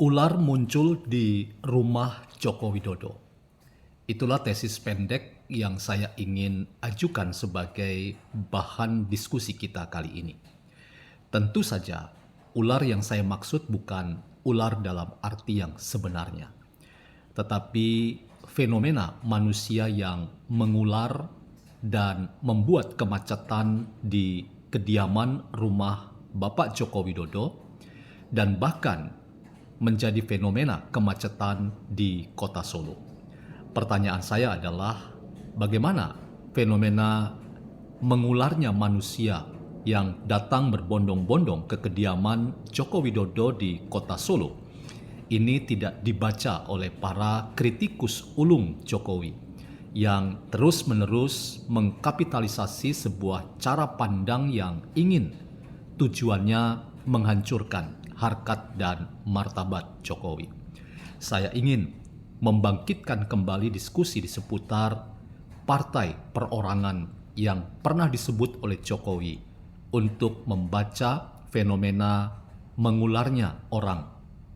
Ular muncul di rumah Joko Widodo. Itulah tesis pendek yang saya ingin ajukan sebagai bahan diskusi kita kali ini. Tentu saja, ular yang saya maksud bukan ular dalam arti yang sebenarnya, tetapi fenomena manusia yang mengular dan membuat kemacetan di kediaman rumah Bapak Joko Widodo dan bahkan menjadi fenomena kemacetan di kota Solo. Pertanyaan saya adalah bagaimana fenomena mengularnya manusia yang datang berbondong-bondong ke kediaman Joko Widodo di kota Solo ini tidak dibaca oleh para kritikus ulung Jokowi yang terus-menerus mengkapitalisasi sebuah cara pandang yang ingin tujuannya menghancurkan harkat dan martabat Jokowi. Saya ingin membangkitkan kembali diskusi di seputar partai perorangan yang pernah disebut oleh Jokowi untuk membaca fenomena mengularnya orang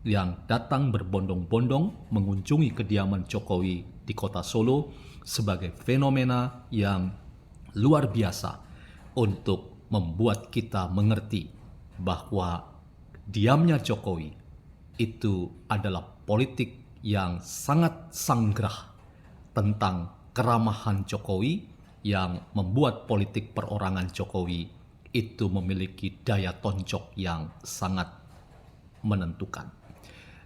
yang datang berbondong-bondong mengunjungi kediaman Jokowi di kota Solo sebagai fenomena yang luar biasa untuk membuat kita mengerti bahwa diamnya Jokowi itu adalah politik yang sangat sanggrah tentang keramahan Jokowi yang membuat politik perorangan Jokowi itu memiliki daya tonjok yang sangat menentukan.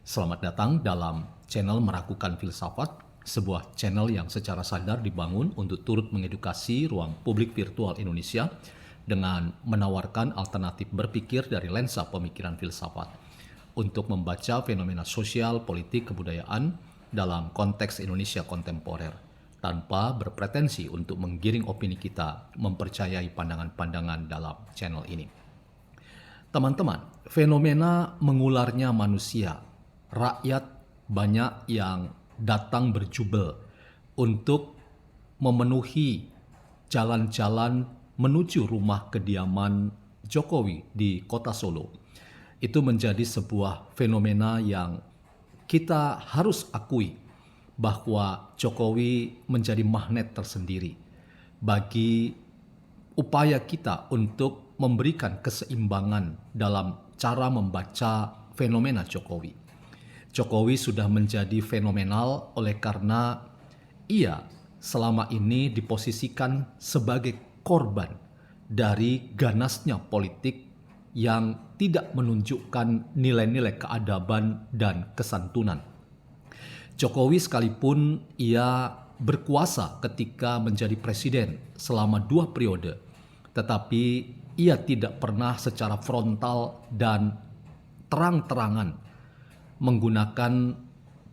Selamat datang dalam channel Meragukan Filsafat, sebuah channel yang secara sadar dibangun untuk turut mengedukasi ruang publik virtual Indonesia dengan menawarkan alternatif berpikir dari lensa pemikiran filsafat untuk membaca fenomena sosial, politik, kebudayaan dalam konteks Indonesia kontemporer tanpa berpretensi untuk menggiring opini kita mempercayai pandangan-pandangan dalam channel ini. Teman-teman, fenomena mengularnya manusia, rakyat banyak yang datang berjubel untuk memenuhi jalan-jalan menuju rumah kediaman Jokowi di kota Solo. Itu menjadi sebuah fenomena yang kita harus akui bahwa Jokowi menjadi magnet tersendiri bagi upaya kita untuk memberikan keseimbangan dalam cara membaca fenomena Jokowi. Jokowi sudah menjadi fenomenal oleh karena ia selama ini diposisikan sebagai korban dari ganasnya politik yang tidak menunjukkan nilai-nilai keadaban dan kesantunan. Jokowi sekalipun ia berkuasa ketika menjadi presiden selama 2 periode, tetapi ia tidak pernah secara frontal dan terang-terangan menggunakan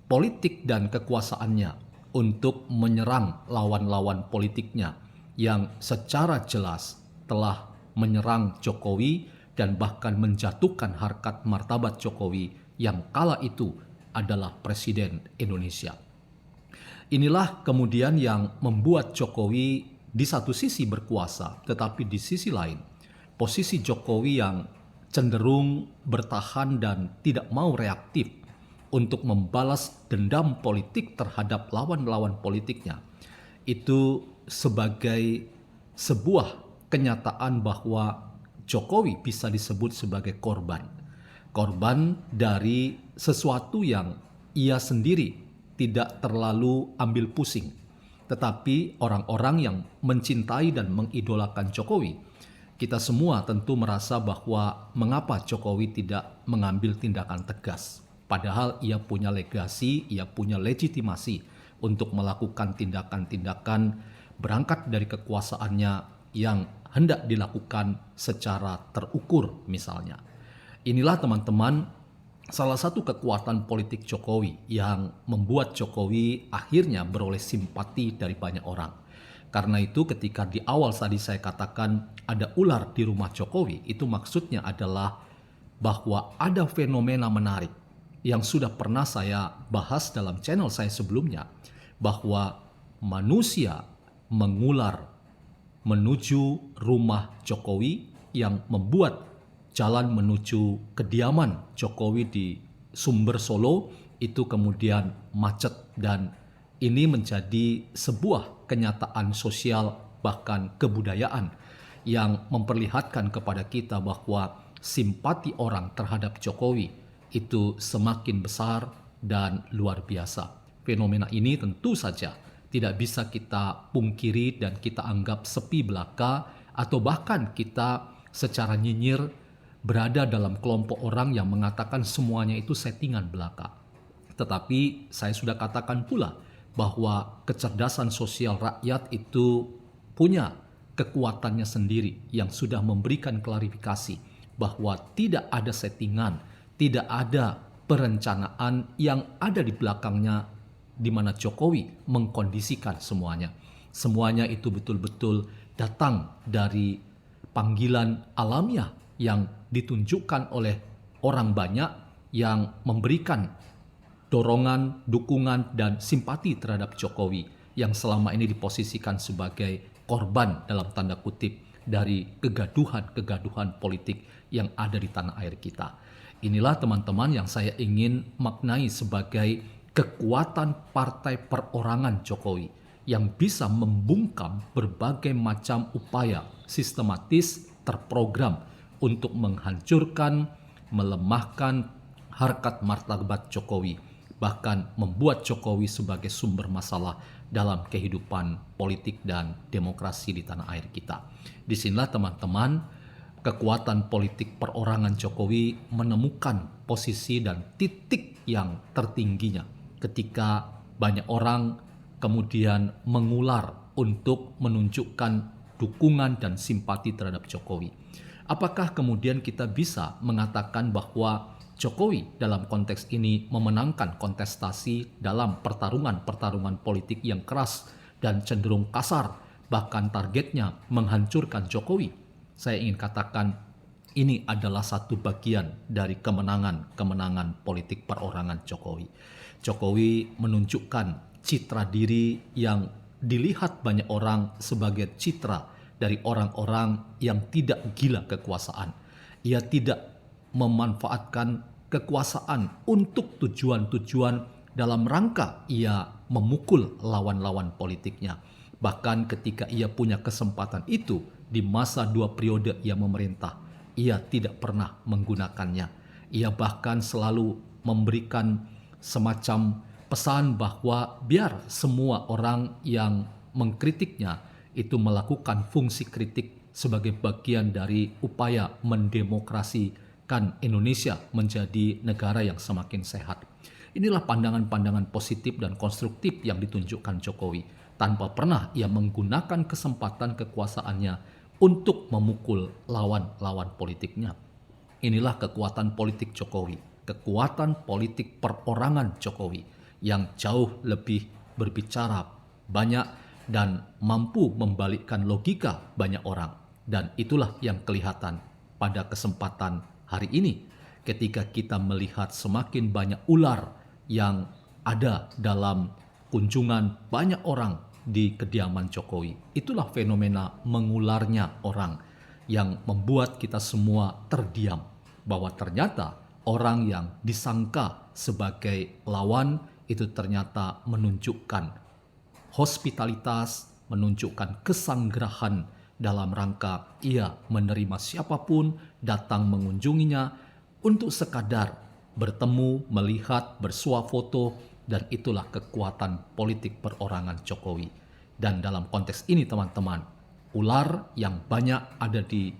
politik dan kekuasaannya untuk menyerang lawan-lawan politiknya yang secara jelas telah menyerang Jokowi dan bahkan menjatuhkan harkat martabat Jokowi yang kala itu adalah Presiden Indonesia. Inilah kemudian yang membuat Jokowi di satu sisi berkuasa, tetapi di sisi lain posisi Jokowi yang cenderung bertahan dan tidak mau reaktif untuk membalas dendam politik terhadap lawan-lawan politiknya itu sebagai sebuah kenyataan bahwa Jokowi bisa disebut sebagai korban dari sesuatu yang ia sendiri tidak terlalu ambil pusing. Tetapi orang-orang yang mencintai dan mengidolakan Jokowi, kita semua tentu merasa bahwa mengapa Jokowi tidak mengambil tindakan tegas. Padahal ia punya legasi, ia punya legitimasi untuk melakukan tindakan-tindakan berangkat dari kekuasaannya yang hendak dilakukan secara terukur misalnya. Inilah teman-teman salah satu kekuatan politik Jokowi yang membuat Jokowi akhirnya beroleh simpati dari banyak orang. Karena itu ketika di awal tadi saya katakan ada ular di rumah Jokowi, itu maksudnya adalah bahwa ada fenomena menarik yang sudah pernah saya bahas dalam channel saya sebelumnya, bahwa manusia mengular menuju rumah Jokowi yang membuat jalan menuju kediaman Jokowi di Sumber Solo itu kemudian macet, dan ini menjadi sebuah kenyataan sosial bahkan kebudayaan yang memperlihatkan kepada kita bahwa simpati orang terhadap Jokowi itu semakin besar dan luar biasa. Fenomena ini tentu saja tidak bisa kita pungkiri dan kita anggap sepi belaka, atau bahkan kita secara nyinyir berada dalam kelompok orang yang mengatakan semuanya itu settingan belaka. Tetapi saya sudah katakan pula bahwa kecerdasan sosial rakyat itu punya kekuatannya sendiri yang sudah memberikan klarifikasi bahwa tidak ada settingan, tidak ada perencanaan yang ada di belakangnya, di mana Jokowi mengkondisikan semuanya. Semuanya itu betul-betul datang dari panggilan alamiah yang ditunjukkan oleh orang banyak yang memberikan dorongan, dukungan, dan simpati terhadap Jokowi yang selama ini diposisikan sebagai korban dalam tanda kutip dari kegaduhan-kegaduhan politik yang ada di tanah air kita. Inilah teman-teman yang saya ingin maknai sebagai kekuatan partai perorangan Jokowi yang bisa membungkam berbagai macam upaya sistematis terprogram untuk menghancurkan, melemahkan harkat martabat Jokowi, bahkan membuat Jokowi sebagai sumber masalah dalam kehidupan politik dan demokrasi di tanah air kita. Disinilah teman-teman, kekuatan politik perorangan Jokowi menemukan posisi dan titik yang tertingginya ketika banyak orang kemudian mengular untuk menunjukkan dukungan dan simpati terhadap Jokowi. Apakah kemudian kita bisa mengatakan bahwa Jokowi dalam konteks ini memenangkan kontestasi dalam pertarungan politik yang keras dan cenderung kasar, bahkan targetnya menghancurkan Jokowi? Saya ingin katakan ini adalah satu bagian dari kemenangan politik perorangan Jokowi. Jokowi menunjukkan citra diri yang dilihat banyak orang sebagai citra dari orang-orang yang tidak gila kekuasaan. Ia tidak memanfaatkan kekuasaan untuk tujuan-tujuan dalam rangka ia memukul lawan-lawan politiknya. Bahkan ketika ia punya kesempatan itu di masa 2 periode ia memerintah, ia tidak pernah menggunakannya. Ia bahkan selalu memberikan semacam pesan bahwa biar semua orang yang mengkritiknya itu melakukan fungsi kritik sebagai bagian dari upaya mendemokrasikan Indonesia menjadi negara yang semakin sehat. Inilah pandangan-pandangan positif dan konstruktif yang ditunjukkan Jokowi, tanpa pernah ia menggunakan kesempatan kekuasaannya untuk memukul lawan-lawan politiknya. Inilah kekuatan politik Jokowi, kekuatan politik perorangan Jokowi yang jauh lebih berbicara banyak dan mampu membalikkan logika banyak orang. Dan itulah yang kelihatan pada kesempatan hari ini ketika kita melihat semakin banyak ular yang ada dalam kunjungan banyak orang di kediaman Jokowi. Itulah fenomena mengularnya orang yang membuat kita semua terdiam bahwa ternyata orang yang disangka sebagai lawan itu ternyata menunjukkan hospitalitas, menunjukkan kesanggerahan dalam rangka ia menerima siapapun datang mengunjunginya untuk sekadar bertemu, melihat, bersuah foto, dan itulah kekuatan politik perorangan Jokowi. Dan dalam konteks ini teman-teman, ular yang banyak ada di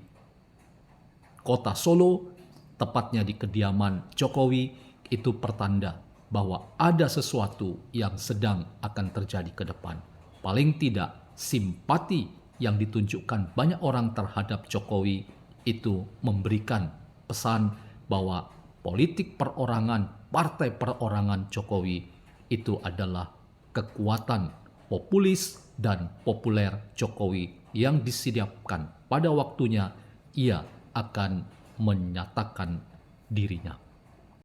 kota Solo, tepatnya di kediaman Jokowi, itu pertanda bahwa ada sesuatu yang sedang akan terjadi ke depan. Paling tidak simpati yang ditunjukkan banyak orang terhadap Jokowi itu memberikan pesan bahwa politik perorangan, partai perorangan Jokowi itu adalah kekuatan populis dan populer Jokowi yang disiapkan pada waktunya ia akan menyatakan dirinya.